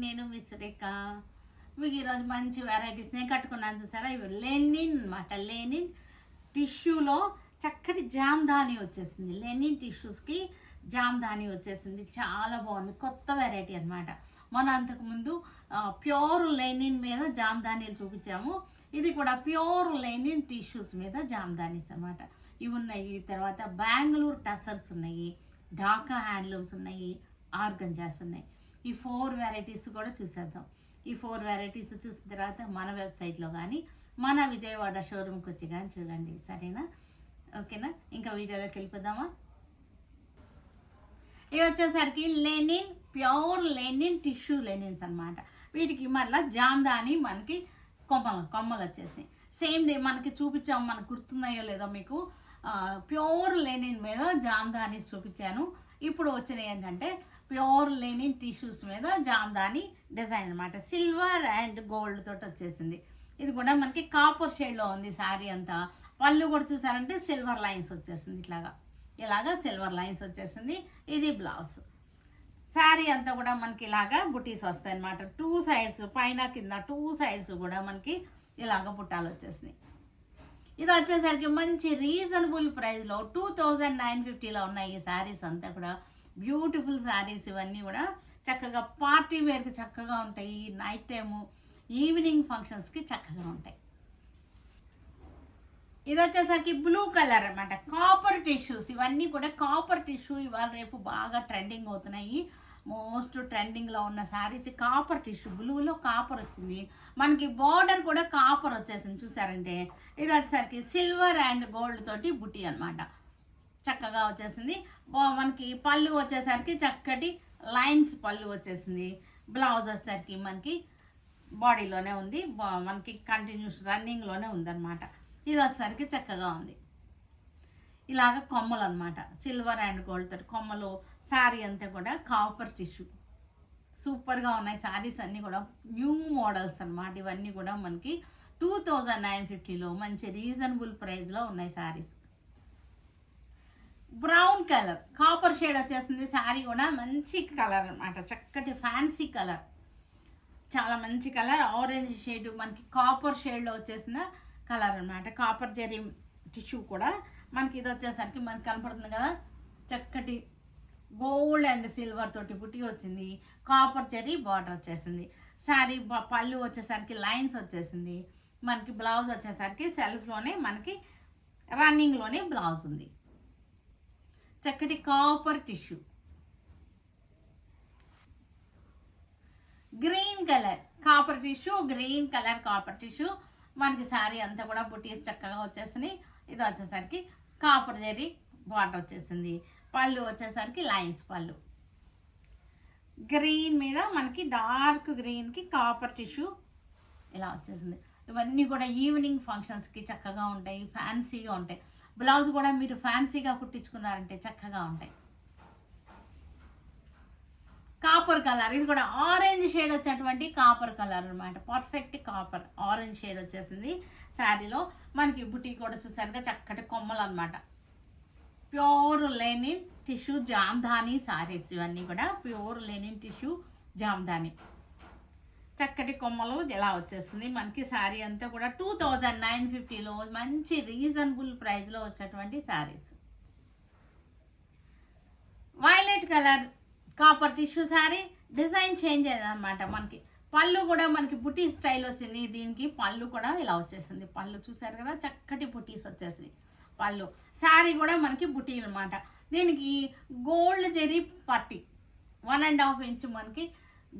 నేను మీ సురేఖ. మీకు ఈరోజు మంచి వెరైటీస్ నేను కట్టుకున్నాను చూసారా, ఇవి లెనిన్ అనమాట. లెనిన్ టిష్యూలో చక్కటి జామ్దాని వచ్చేసింది. లెనిన్ టిష్యూస్కి జామ్దాని వచ్చేసింది, చాలా బాగుంది. కొత్త వెరైటీ అనమాట. మనం అంతకుముందు ప్యూర్ లెనిన్ మీద జామ్దానీలు చూపించాము. ఇది కూడా ప్యూర్ లెనిన్ టిష్యూస్ మీద జామ్దానీస్ అనమాట. ఇవి ఉన్నాయి. తర్వాత బెంగళూరు టసర్స్ ఉన్నాయి, ఢాకా హ్యాండ్లూమ్స్ ఉన్నాయి, ఆర్గంజాస్ ఉన్నాయి. ఈ 4 వెరైటీస్ కూడా చూసేద్దాం. ఈ 4 వెరైటీస్ చూసిన తర్వాత మన వెబ్సైట్లో కానీ మన విజయవాడ షోరూమ్కి వచ్చి కానీ చూడండి, సరేనా? ఓకేనా? ఇంకా వీడియోలోకి వెళ్ళిపోదామా? ఇవి వచ్చేసరికి linen, pure linen tissue linens అనమాట. వీటికి మళ్ళీ జామ్దాని మనకి కొమ్మలు వచ్చేసాయి. సేమ్ డే మనకి చూపించాము, మనకు గుర్తున్నాయో లేదో మీకు. ప్యూర్ లెనిన్ మీద జామ్దానీస్ చూపించాను. ఇప్పుడు వచ్చినాయి ఏంటంటే ప్యూర్ లెనిన్ టిష్యూస్ మీద జామ్దాని డిజైన్ అనమాట. సిల్వర్ అండ్ గోల్డ్ తోటి వచ్చేసింది. ఇది కూడా మనకి కాపర్ షేడ్లో ఉంది శారీ అంతా. పళ్ళు కూడా చూసారంటే సిల్వర్ లైన్స్ వచ్చేసింది, ఇలాగా సిల్వర్ లైన్స్ వచ్చేసింది. ఇది బ్లౌజ్. శారీ అంతా కూడా మనకి ఇలాగా బుటీస్ వస్తాయి అన్నమాట. 2 సైడ్స్, పైన కింద 2 సైడ్స్ కూడా మనకి ఇలాగ బుట్టాలు వచ్చేసినాయి. ఇది వచ్చేసరికి మంచి రీజనబుల్ ప్రైస్లో 2950లో ఉన్నాయి ఈ శారీస్ అంతా కూడా. బ్యూటిఫుల్ శారీస్ ఇవన్నీ కూడా చక్కగా పార్టీ వేర్కి చక్కగా ఉంటాయి. నైట్ టైము, ఈవినింగ్ ఫంక్షన్స్కి చక్కగా ఉంటాయి. ఇది వచ్చేసరికి బ్లూ కలర్ అనమాట. కాపర్ టిష్యూస్, ఇవన్నీ కూడా కాపర్ టిష్యూ ఇవాళ రేపు బాగా ట్రెండింగ్ అవుతున్నాయి. మోస్ట్ ట్రెండింగ్లో ఉన్న శారీస్ కాపర్ టిష్యూ. బ్లూలో కాపర్ వచ్చింది మనకి. బార్డర్ కూడా కాపర్ వచ్చేసింది చూసారంటే. ఇది వచ్చేసరికి సిల్వర్ అండ్ గోల్డ్ తోటి బుటీ అనమాట. చక్కగా వచ్చేసింది. మనకి పళ్ళు వచ్చేసరికి చక్కటి లైన్స్ పళ్ళు వచ్చేసింది. బ్లౌజ్ వచ్చేసరికి మనకి బాడీలోనే ఉంది, మనకి కంటిన్యూస్ రన్నింగ్లోనే ఉందన్నమాట. ఇది వచ్చేసరికి చక్కగా ఉంది. ఇలాగ కొమ్మలు అనమాట, సిల్వర్ అండ్ గోల్డ్ తోటి కొమ్మలు. శారీ అంతా కూడా కాపర్ టిష్యూ. సూపర్గా ఉన్నాయి శారీస్ అన్నీ కూడా. న్యూ మోడల్స్ అనమాట. ఇవన్నీ కూడా మనకి 2950లో మంచి రీజనబుల్ ప్రైస్లో ఉన్నాయి saris. Brown colour, copper shade వచ్చేస్తుంది. శారీ కూడా మంచి కలర్ అనమాట, చక్కటి ఫ్యాన్సీ కలర్, చాలా మంచి కలర్. ఆరెంజ్ షేడ్ మనకి కాపర్ షేడ్లో వచ్చేసిన కలర్ అనమాట. కాపర్ జరీ టిష్యూ కూడా మనకి. ఇది వచ్చేసరికి మనకి కనపడుతుంది కదా, చక్కటి గోల్డ్ అండ్ సిల్వర్ తోటి బుట్టి వచ్చింది. కాపర్ జరీ బార్డర్ వచ్చేసింది. శారీ పళ్ళు వచ్చేసరికి లైన్స్ వచ్చేసింది. మనకి బ్లౌజ్ వచ్చేసరికి సెల్ఫ్లోనే మనకి రన్నింగ్లోనే బ్లౌజ్ ఉంది. చక్కటి copper tissue. Green colour copper tissue, green colour copper tissue. మనకి శారీ అంతా కూడా బుటీస్ చక్కగా వచ్చేసినాయి. ఇది వచ్చేసరికి కాపర్ జరీ బార్డర్ వచ్చేసింది. పళ్ళు వచ్చేసరికి లైన్స్ పళ్ళు. గ్రీన్ మీద మనకి డార్క్ గ్రీన్కి కాపర్ టిష్యూ ఇలా వచ్చేసింది. ఇవన్నీ కూడా ఈవినింగ్ ఫంక్షన్స్కి చక్కగా ఉంటాయి, ఫ్యాన్సీగా ఉంటాయి. బ్లౌజ్ కూడా మీరు ఫ్యాన్సీగా కుట్టించుకున్నారంటే చక్కగా ఉంటాయి. కాపర్ కలర్, ఇది కూడా ఆరెంజ్ షేడ్ వచ్చేటువంటి కాపర్ కలర్ అనమాట. పర్ఫెక్ట్ కాపర్ ఆరెంజ్ షేడ్ వచ్చేసింది శారీలో. మనకి బుటీ కూడా చూసారుగా చక్కటి కొమ్మలు అనమాట. Pure linen tissue Jamdani saris ఇవన్నీ కూడా. ప్యూర్ లెనిన్ టిష్యూ జామ్దాని, చక్కటి కొమ్మలు ఇలా వచ్చేస్తుంది మనకి. శారీ అంతా కూడా 2950లో మంచి రీజనబుల్ ప్రైస్లో వచ్చేటువంటి saris. Violet colour copper tissue sari. Design change అయింది అనమాట. మనకి పళ్ళు కూడా మనకి బుటీ స్టైల్ వచ్చింది. దీనికి పళ్ళు కూడా ఇలా వచ్చేసింది. పళ్ళు చూసారు కదా, చక్కటి బుటీస్ వచ్చేసింది పళ్ళు. శారీ కూడా మనకి బుటీ అనమాట. దీనికి గోల్డ్ జరీ పట్టి 1.5 ఇంచ్ మనకి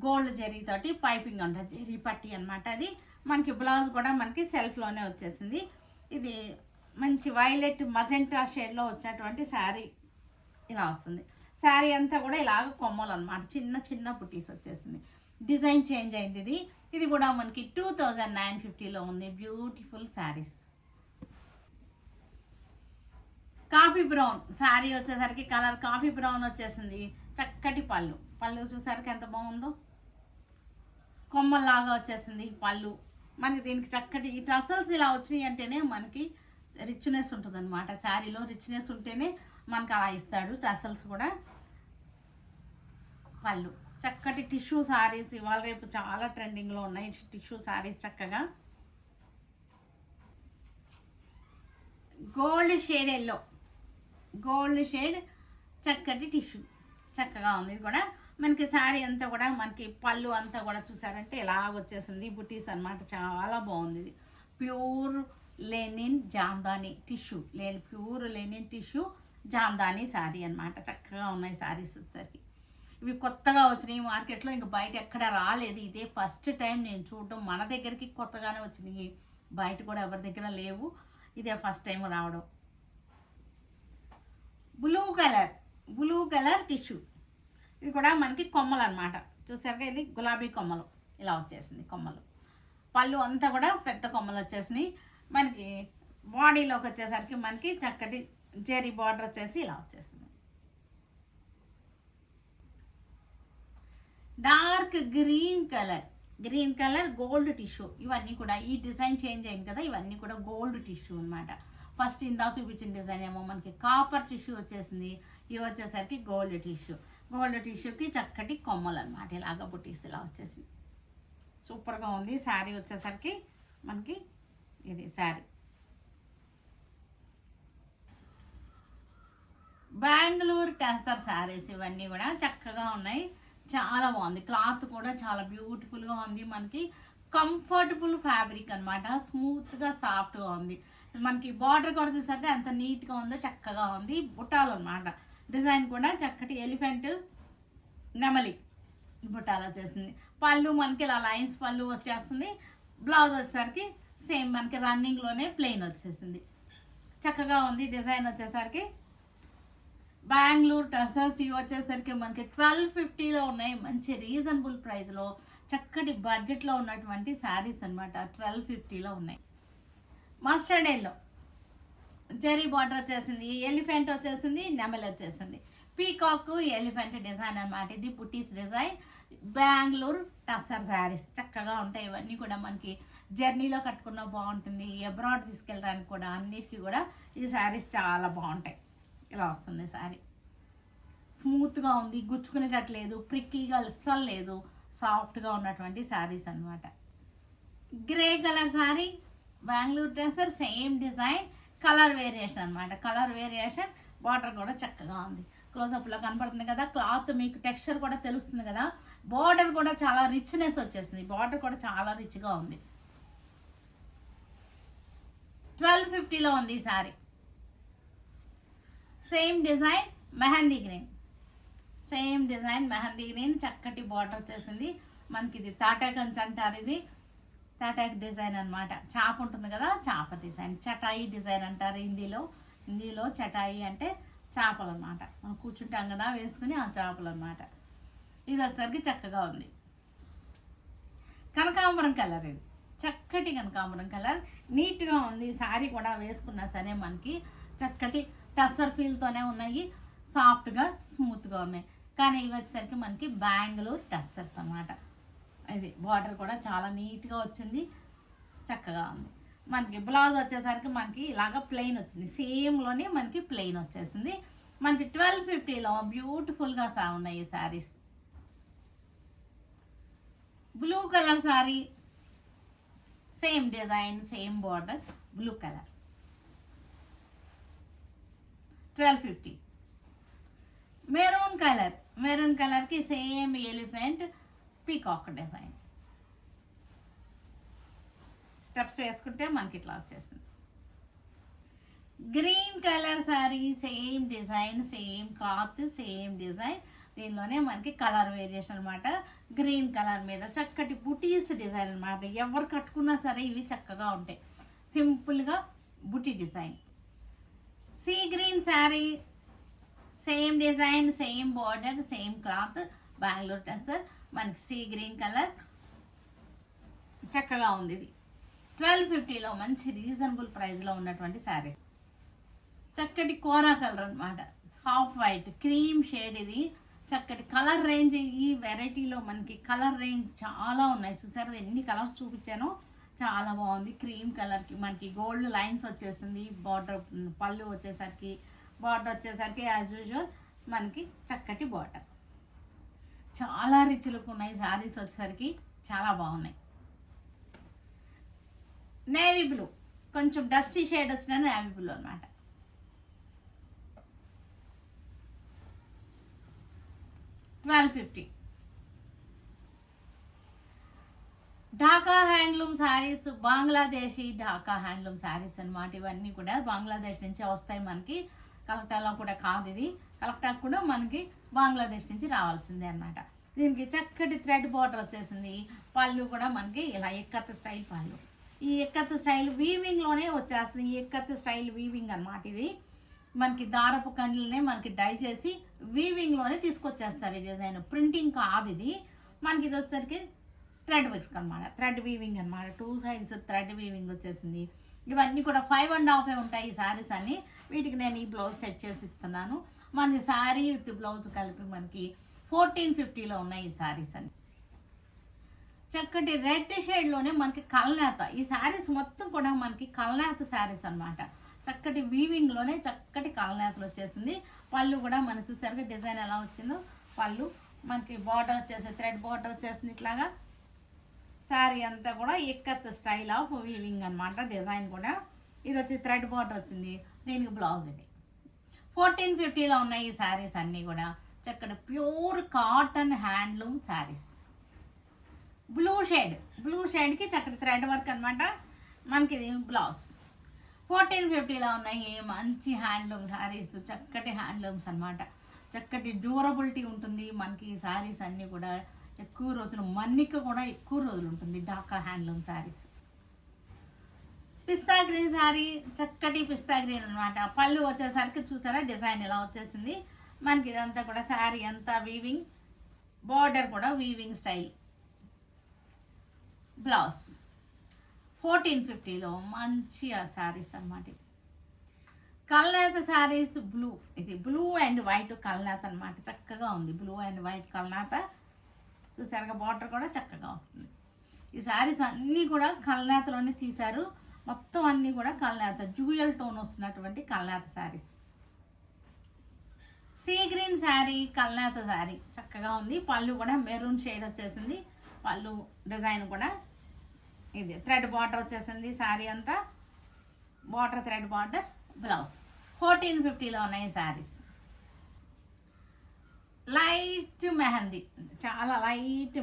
గోల్డ్ జరీ తోటి పైపింగ్ అంట, జరీ పట్టి అనమాట. అది మనకి బ్లౌజ్ కూడా మనకి సెల్ఫ్లోనే వచ్చేసింది. ఇది మంచి వైలెట్ మజెంటా షేడ్లో వచ్చేటువంటి శారీ ఇలా వస్తుంది. శారీ అంతా కూడా ఇలాగ కొమ్మలు అనమాట, చిన్న చిన్న బుటీస్ వచ్చేసింది. డిజైన్ చేంజ్ అయింది. ఇది కూడా మనకి 2950లో ఉంది. Beautiful saris. Coffee brown sari వచ్చేసరికి కలర్ కాఫీ బ్రౌన్ వచ్చేసింది. చక్కటి పళ్ళు చూసారికి ఎంత బాగుందో, కొమ్మల్లాగా వచ్చేసింది పళ్ళు మనకి. దీనికి చక్కటి ఈ టసల్స్ ఇలా వచ్చినాయి అంటేనే మనకి రిచ్నెస్ ఉంటుంది అనమాట. శారీలో రిచ్నెస్ ఉంటేనే మనకు అలా ఇస్తాడు టసల్స్ కూడా. పళ్ళు చక్కటి టిష్యూ శారీస్ ఇవాళ రేపు చాలా ట్రెండింగ్లో ఉన్నాయి టిష్యూ శారీస్. చక్కగా gold shade yellow, gold shade చక్కటి టిష్యూ చక్కగా ఉంది. ఇది కూడా మనకి శారీ అంతా కూడా మనకి పళ్ళు అంతా కూడా చూసారంటే ఇలాగ వచ్చేసింది బుటీస్ అనమాట. చాలా బాగుంది. ఇది pure linen Jamdani tissue, pure linen tissue Jamdani sari అనమాట. చక్కగా ఉన్నాయి శారీస్ వచ్చేసరికి. ఇవి కొత్తగా వచ్చినాయి మార్కెట్లో, ఇంక బయట ఎక్కడ రాలేదు. ఇదే ఫస్ట్ టైం నేను చూడటం. మన దగ్గరికి కొత్తగానే వచ్చినాయి, బయట కూడా ఎవరి దగ్గర లేవు. ఇదే ఫస్ట్ టైం రావడం. బ్లూ కలర్ టిష్యూ, ఇది కూడా మనకి కొమ్మలు అనమాట. చూసారుగా ఇది గులాబీ కొమ్మలు ఇలా వచ్చేసింది. కొమ్మలు పళ్ళు అంతా కూడా పెద్ద కొమ్మలు వచ్చేసినాయి. మనకి బాడీలోకి వచ్చేసరికి మనకి చక్కటి జెరీ బార్డర్ వచ్చేసి ఇలా వచ్చేసింది. Dark green colour gold tissue. ఇవన్నీ కూడా ఈ డిజైన్ చేంజ్ అయింది కదా, ఇవన్నీ కూడా గోల్డ్ టిష్యూ అనమాట. ఫస్ట్ ఇందాక చూపించిన డిజైన్ ఏమో మనకి కాపర్ టిష్యూ వచ్చేసింది. ఇవి వచ్చేసరికి గోల్డ్ టిష్యూ. గోల్డ్ టిష్యూకి చక్కటి కొమ్మలు అనమాట. ఇలాగ బుటీస్ ఇలా వచ్చేసింది. సూపర్గా ఉంది శారీ వచ్చేసరికి మనకి. ఇది శారీ బెంగళూరు టెస్టర్ శారీస్. ఇవన్నీ కూడా చక్కగా ఉన్నాయి. చాలా బాగుంది. క్లాత్ కూడా చాలా బ్యూటిఫుల్గా ఉంది. మనకి కంఫర్టబుల్ ఫ్యాబ్రిక్ అనమాట. స్మూత్గా సాఫ్ట్గా ఉంది. మనకి బార్డర్ కూడా చూసాక ఎంత నీట్గా ఉందో చక్కగా ఉంది. బుట్టాలు అనమాట. డిజైన్ కూడా చక్కటి ఎలిఫెంట్ నెమలి బుట్టాలు వచ్చేసింది. పళ్ళు మనకి ఇలా లైన్స్ పళ్ళు వచ్చేస్తుంది. బ్లౌజ్ వచ్చేసరికి సేమ్ మనకి రన్నింగ్లోనే ప్లెయిన్ వచ్చేసింది. చక్కగా ఉంది. డిజైన్ వచ్చేసరికి బెంగళూరు టసర్స్. ఇవి వచ్చేసరికి మనకి 1250లో ఉన్నాయి. మంచి రీజనబుల్ ప్రైస్లో చక్కటి బడ్జెట్లో ఉన్నటువంటి శారీస్ అనమాట. 1250లో ఉన్నాయి. మస్టర్డ్ ఎల్లో జెరీ బార్డర్ వచ్చేసింది. ఎలిఫెంట్ వచ్చేసింది, నెమలి వచ్చేసింది. పీకాక్ ఎలిఫెంట్ డిజైన్ అనమాట. ఇది పుట్టీస్ డిజైన్. బెంగళూరు టసర్ శారీస్ చక్కగా ఉంటాయి. ఇవన్నీ కూడా మనకి జర్నీలో కట్టుకున్న బాగుంటుంది. అబ్రాడ్ తీసుకెళ్ళడానికి కూడా అన్నిటికీ కూడా ఈ శారీస్ చాలా బాగుంటాయి. ఇలా వస్తుంది శారీ. స్మూత్గా ఉంది, గుచ్చుకునేటట్లేదు, ప్రిక్కీగా అస్సలు లేదు. సాఫ్ట్గా ఉన్నటువంటి శారీస్ అనమాట. Grey colour sari Bengaluru tussar. Same design, colour variation అనమాట. Colour variation. బార్డర్ కూడా చక్కగా ఉంది. క్లోజప్లో కనపడుతుంది కదా. క్లాత్ మీకు టెక్స్చర్ కూడా తెలుస్తుంది కదా. బార్డర్ కూడా చాలా రిచ్నెస్ వచ్చేసింది. బార్డర్ కూడా చాలా రిచ్గా ఉంది. 1250లో ఉంది ఈ sari. Same design mehndi green. Same design mehndi green. చక్కటి బార్డర్ వచ్చేసింది. మనకి ఇది తాటాకంచ్ అంటారు. ఇది తాటాక్ డిజైన్ అనమాట. చాప ఉంటుంది కదా, చాప డిజైన్. చటాయి డిజైన్ అంటారు హిందీలో చటాయి అంటే చేపలు అనమాట. మనం కూర్చుంటాం కదా వేసుకుని ఆ చేపలు అనమాట. ఇది వచ్చేసరికి చక్కగా ఉంది. కనకాంబరం కలర్. ఇది చక్కటి కనకాంబరం కలర్. నీట్గా ఉంది. శారీ కూడా వేసుకున్నా సరే మనకి చక్కటి టసర్ ఫీల్తోనే ఉన్నాయి. సాఫ్ట్గా స్మూత్గా ఉన్నాయి. కానీ ఇవి వచ్చేసరికి మనకి బెంగళూరు టసర్స్ అన్నమాట. ఇది బార్డర్ కూడా చాలా నీట్గా వచ్చింది. చక్కగా ఉంది. మనకి బ్లౌజ్ వచ్చేసరికి మనకి ఇలాగ ప్లెయిన్ వచ్చింది. సేమ్లోనే మనకి ప్లెయిన్ వచ్చేసింది. మనకి 1250లో బ్యూటిఫుల్గా ఉన్నాయి ఈ saris. Blue colour sari. Same design, same border, blue colour. 1250. Maroon కలర్కి same elephant peacock design. Steps వేసుకుంటే మనకి ఇట్లా వచ్చేసింది. Green colour sari. Same design, same cloth, same design. దీనిలోనే మనకి కలర్ వేరియేషన్ అనమాట. గ్రీన్ కలర్ మీద చక్కటి బుటీస్ డిజైన్ అనమాట. ఎవరు కట్టుకున్నా సరే ఇవి చక్కగా ఉంటాయి. సింపుల్గా బుటీ design. Sea green sari. Same design, same border, same cloth. Bengaluru tussar. మనకి సీ గ్రీన్ కలర్ చక్కగా ఉంది. ఇది 1250లో మంచి రీజనబుల్ ప్రైస్లో ఉన్నటువంటి శారీ. చక్కటి కోరా కలర్ అనమాట. Half white cream shade. ఇది చక్కటి కలర్ రేంజ్. ఈ వెరైటీలో మనకి కలర్ రేంజ్ చాలా ఉన్నాయి. చూసారు ఎన్ని కలర్స్ చూపించానో. చాలా బాగుంది. క్రీమ్ కలర్కి మనకి గోల్డ్ లైన్స్ వచ్చేసింది. బార్డర్ పళ్ళు వచ్చేసరికి, బార్డర్ వచ్చేసరికి యాజ్ యూజువల్ మనకి చక్కటి బార్డర్. చాలా రిచ్ లుక్ ఉన్నాయి శారీస్ వచ్చేసరికి, చాలా బాగున్నాయి. నేవీ బ్లూ, కొంచెం డస్టీ షేడ్ వచ్చిన నేవీ బ్లూ అనమాట. $1250. ఢాకా హ్యాండ్లూమ్ శారీస్, బంగ్లాదేశీ ఢాకా హ్యాండ్లూమ్ శారీస్ అనమాట. ఇవన్నీ కూడా బంగ్లాదేశ్ నుంచే వస్తాయి మనకి. కలకటాలో కూడా కాదు ఇది, కలకటా కూడా మనకి బంగ్లాదేశ్ నుంచి రావాల్సిందే అనమాట. దీనికి చక్కటి థ్రెడ్ బార్డర్ వచ్చేసింది. పళ్ళు కూడా మనకి ఇలా ఎక్కత్ స్టైల్ పళ్ళు. ఈ ఎక్కత్ స్టైల్ వీవింగ్లోనే వచ్చేస్తుంది. ఈ ఎక్కత్ స్టైల్ వీవింగ్ అనమాట. ఇది మనకి దారపు కండ్లనే మనకి డై చేసి వీవింగ్లోనే తీసుకొచ్చేస్తారు ఈ డిజైన్. ప్రింటింగ్ కాదు ఇది మనకి. ఇది వచ్చేసరికి థ్రెడ్ వర్క్ అనమాట, థ్రెడ్ వీవింగ్ అనమాట. 2 sides థ్రెడ్ వీవింగ్ వచ్చేసింది. ఇవన్నీ కూడా 5.5 ఉంటాయి ఈ శారీస్ అన్ని. వీటికి నేను ఈ బ్లౌజ్ సెట్ చేసి ఇస్తున్నాను. మనకి శారీ విత్ బ్లౌజ్ కలిపి మనకి 1450లో ఉన్నాయి ఈ శారీస్ అన్ని. చక్కటి రెడ్ షేడ్లోనే మనకి కల్నేత. ఈ శారీస్ మొత్తం కూడా మనకి కల్నేత శారీస్ అనమాట. చక్కటి వీవింగ్లోనే చక్కటి కల్నేతలు వచ్చేసింది. పళ్ళు కూడా మనం చూసారుగా డిజైన్ ఎలా వచ్చిందో. పళ్ళు మనకి బార్డర్ వచ్చేసి థ్రెడ్ బార్డర్ వచ్చేసింది ఇట్లాగా. శారీ అంతా కూడా ఎక్కత్ స్టైల్ ఆఫ్ వీవింగ్ అనమాట. డిజైన్ కూడా ఇది వచ్చి థ్రెడ్ బార్డర్ వచ్చింది. దీనికి బ్లౌజ్ ఇది. 1450లో ఉన్నాయి ఈ శారీస్ అన్నీ కూడా. చక్కటి pure cotton handloom saris. Blue షేడ్కి చక్కటి థ్రెడ్ వర్క్ అనమాట. మనకి ఇది బ్లౌజ్. 1450లో ఉన్నాయి మంచి హ్యాండ్లూమ్ శారీస్, చక్కటి హ్యాండ్లూమ్స్ అనమాట. చక్కటి డ్యూరబిలిటీ ఉంటుంది మనకి ఈ శారీస్ అన్నీ కూడా. ఎక్కువ రోజులు, మన్నిక కూడా ఎక్కువ రోజులు ఉంటుంది ఢాకా హ్యాండ్లూమ్ శారీస్. పిస్తా గ్రీన్ శారీ, చక్కటి పిస్తా గ్రీన్ అనమాట. పళ్ళు వచ్చేసరికి చూసారా డిజైన్ ఎలా వచ్చేసింది మనకి. ఇదంతా కూడా శారీ అంతా వీవింగ్, బార్డర్ కూడా వీవింగ్ స్టైల్. బ్లౌజ్ 1450లో మంచి శారీస్ అనమాట. కల్నేత శారీస్ బ్లూ, ఇది బ్లూ అండ్ వైట్ కల్నేత అనమాట. చక్కగా ఉంది బ్లూ అండ్ వైట్ కల్నేత. చూసారుగా బార్డర్ కూడా చక్కగా వస్తుంది. ఈ శారీస్ అన్నీ కూడా కల్నేతలోనే తీశారు. మొత్తం అన్నీ కూడా కల్నేత, జ్యూయల్ టోన్ వస్తున్నటువంటి కల్నేత శారీస్. సీ గ్రీన్ శారీ, కల్నేత శారీ చక్కగా ఉంది. పళ్ళు కూడా మెరూన్ షేడ్ వచ్చేసింది. పళ్ళు డిజైన్ కూడా ఇది థ్రెడ్ బార్డర్ వచ్చేసింది. శారీ అంతా బార్డర్ థ్రెడ్ బార్డర్. బ్లౌజ్ 1450లో ఉన్నాయి శారీస్. లైట్ మెహందీ, చాలా లైట్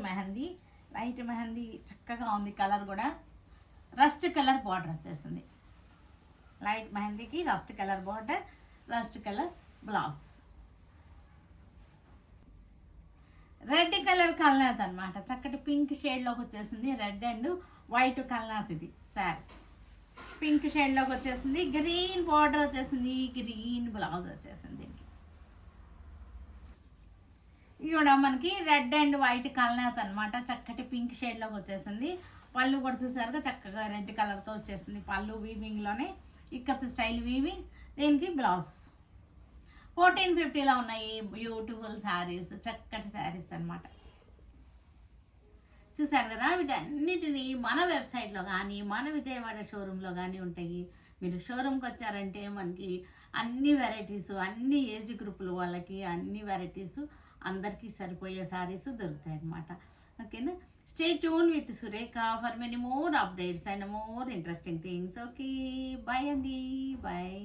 మెహందీ చక్కగా ఉంది. కలర్ కూడా రస్ట్ కలర్ బార్డర్ వచ్చేసింది. లైట్ మెహందీకి rust colour border, rust colour blouse. Red colour కల్నేత అనమాట. చక్కటి పింక్ షేడ్లోకి వచ్చేసింది. రెడ్ అండ్ వైట్ కల్నేత ఇది శారీ. పింక్ షేడ్లోకి వచ్చేసింది. గ్రీన్ బార్డర్ వచ్చేసింది. గ్రీన్ బ్లౌజ్ వచ్చేసింది. ఇది కూడా మనకి రెడ్ అండ్ వైట్ కల్నేత అనమాట. చక్కటి పింక్ షేడ్లోకి వచ్చేసింది. పళ్ళు కూడా చూసారుగా చక్కగా రెడ్ కలర్తో వచ్చేసింది. పళ్ళు వీవింగ్లోనే ఇక్కత్ స్టైల్ వీవింగ్. దీనికి బ్లౌజ్. 1450లో ఉన్నాయి బ్యూటిఫుల్ శారీస్, చక్కటి శారీస్ అనమాట. చూసారు కదా. వీటన్నిటిని మన వెబ్సైట్లో కానీ మన విజయవాడ షోరూంలో కానీ ఉంటాయి. మీరు షోరూమ్కి వచ్చారంటే మనకి అన్ని వెరైటీసు, అన్ని ఏజ్ గ్రూపుల వాళ్ళకి అన్ని వెరైటీసు, అందరికీ సరిపోయే శారీస్ దొరుకుతాయి అన్నమాట. ఓకేనా. Stay tune with Surekha for many more updates and more interesting things. Okay, bye అండి, బాయ్.